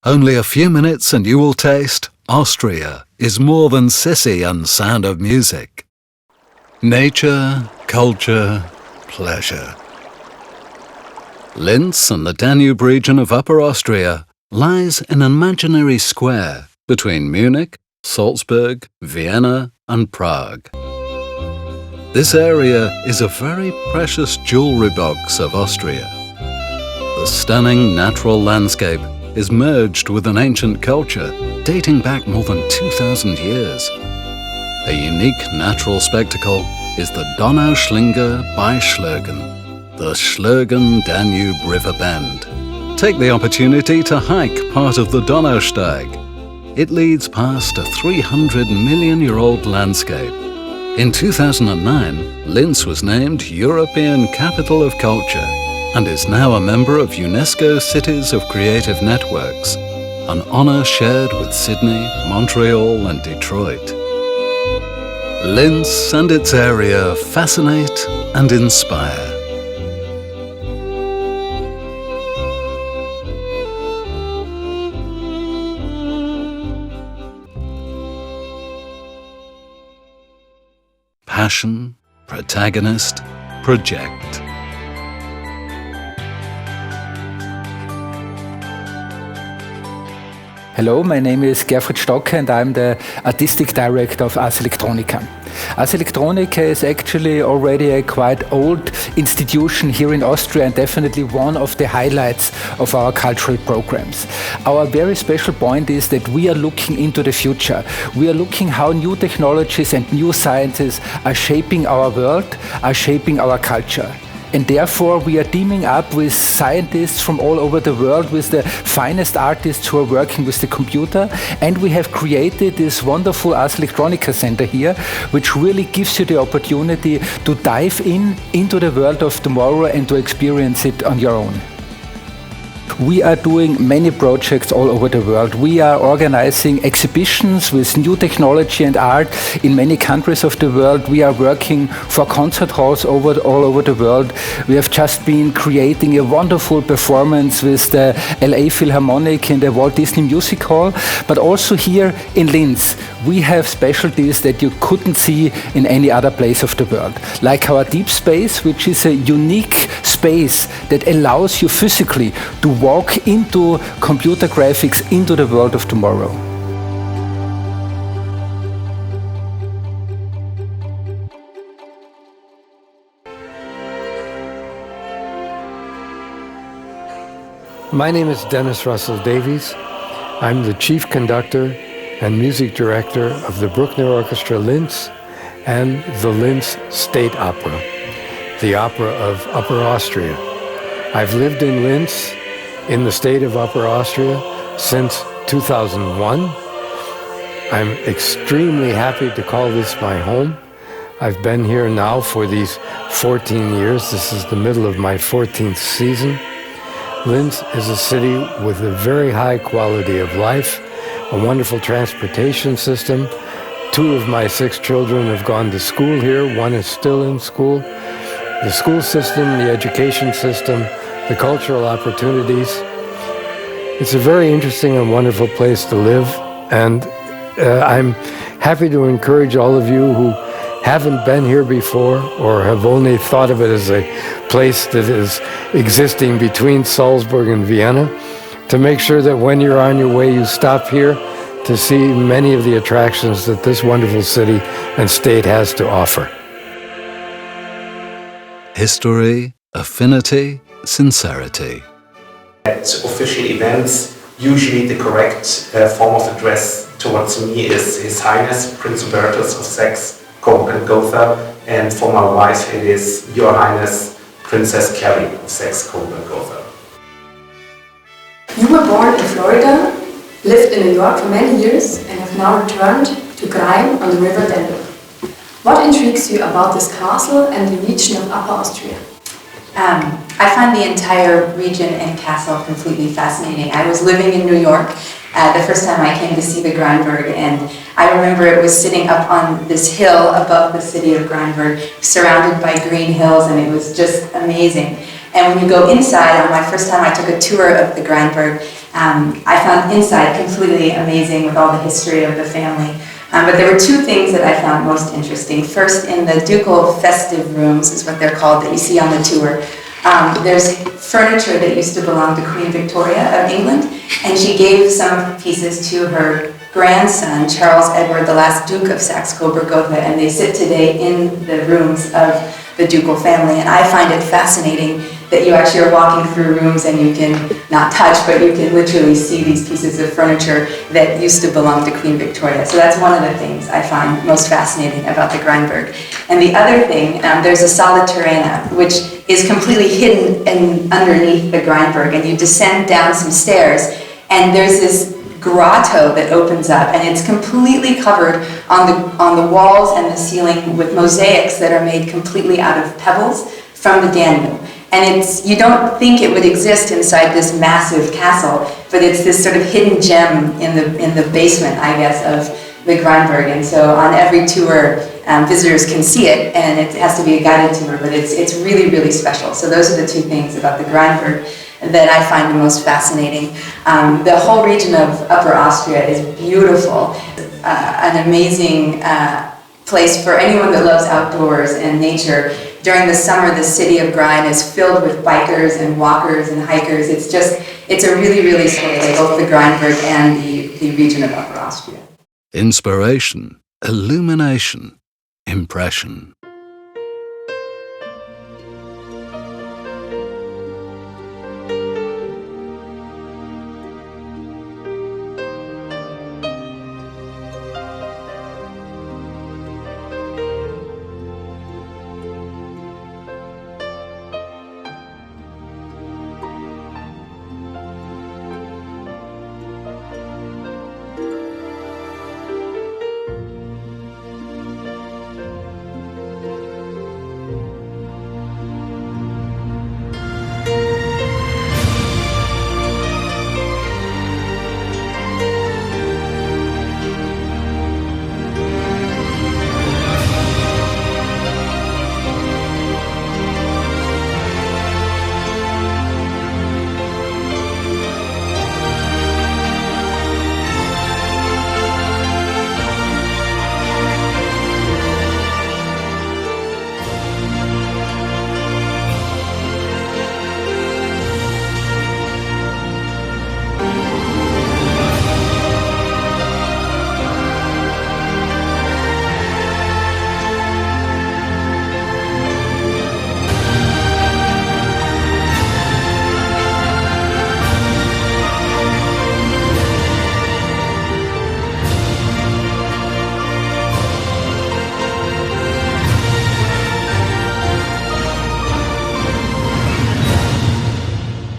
Only a few minutes and you will taste Austria is more than Sissy and Sound of Music. Nature, culture, pleasure. Linz and the Danube region of Upper Austria lies in an imaginary square between Munich, Salzburg, Vienna and Prague. This area is a very precious jewellery box of Austria. The stunning natural landscape is merged with an ancient culture dating back more than 2,000 years. A unique natural spectacle is the Donau by Schlurgen, the Schlurgen-Danube River Bend. Take the opportunity to hike part of the Donausteig. It leads past a 300-million-year-old landscape. In 2009, Linz was named European Capital of Culture and is now a member of UNESCO Cities of Creative Networks, an honour shared with Sydney, Montreal and Detroit. Linz and its area fascinate and inspire. Passion, protagonist, project. Hello, my name is Gerfried Stocke and I'm the Artistic Director of Ars Electronica. Ars Electronica is actually already a quite old institution here in Austria and definitely one of the highlights of our cultural programs. Our very special point is that we are looking into the future. We are looking how new technologies and new sciences are shaping our world, are shaping our culture. And therefore we are teaming up with scientists from all over the world, with the finest artists who are working with the computer, and we have created this wonderful Ars Electronica Center here, which really gives you the opportunity to dive into the world of tomorrow and to experience it on your own. We are doing many projects all over the world. We are organizing exhibitions with new technology and art in many countries of the world. We are working for concert halls all over the world. We have just been creating a wonderful performance with the LA Philharmonic in the Walt Disney Music Hall. But also here in Linz, we have specialties that you couldn't see in any other place of the world. Like our Deep Space, which is a unique space that allows you physically to walk into computer graphics, into the world of tomorrow. My name is Dennis Russell Davies. I'm the chief conductor and music director of the Bruckner Orchestra Linz and the Linz State Opera, the opera of Upper Austria. I've lived in Linz in the state of Upper Austria since 2001. I'm extremely happy to call this my home. I've been here now for these 14 years. This is the middle of my 14th season. Linz is a city with a very high quality of life, a wonderful transportation system. 2 of my 6 children have gone to school here. 1 is still in school. The school system, the education system, the cultural opportunities. It's a very interesting and wonderful place to live, and I'm happy to encourage all of you who haven't been here before or have only thought of it as a place that is existing between Salzburg and Vienna to make sure that when you're on your way you stop here to see many of the attractions that this wonderful city and state has to offer. History, affinity, sincerity. At official events, usually the correct form of address towards me is His Highness Prince Hubertus of Saxe, Coburg and Gotha, and for my wife it is Your Highness Princess Kelly of Saxe, Coburg and Gotha. You were born in Florida, lived in New York for many years, and have now returned to Greim on the river Danube. What intrigues you about this castle and the region of Upper Austria? I find the entire region and castle completely fascinating. I was living in New York the first time I came to see the Grünberg, and I remember it was sitting up on this hill above the city of Grünberg, surrounded by green hills, and it was just amazing. And when you go inside, on my first time I took a tour of the Grünberg, I found inside completely amazing with all the history of the family. But there were two things that I found most interesting. First, in the ducal festive rooms, is what they're called, that you see on the tour, there's furniture that used to belong to Queen Victoria of England, and she gave some pieces to her grandson, Charles Edward, the last Duke of Saxe-Coburg-Gotha, and they sit today in the rooms of the ducal family. And I find it fascinating that you actually are walking through rooms and you can not touch, but you can literally see these pieces of furniture that used to belong to Queen Victoria. So that's one of the things I find most fascinating about the Grindberg. And the other thing, there's a sala terrena, which is completely hidden underneath the Grindberg, and you descend down some stairs, and there's this grotto that opens up, and it's completely covered on the walls and the ceiling with mosaics that are made completely out of pebbles from the Danube. And you don't think it would exist inside this massive castle, but it's this sort of hidden gem in the basement, I guess, of the Grindberg. And so on every tour, visitors can see it, and it has to be a guided tour, but it's really, really special. So those are the two things about the Grindberg that I find the most fascinating. The whole region of Upper Austria is beautiful, an amazing place for anyone that loves outdoors and nature. During the summer, the city of Grind is filled with bikers and walkers and hikers. It's a really, really special place, both the Grindberg and the region of Upper Austria. Inspiration, illumination, impression.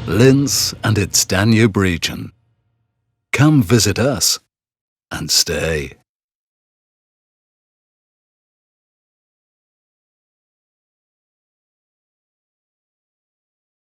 Linz and its Danube region. Come visit us and stay.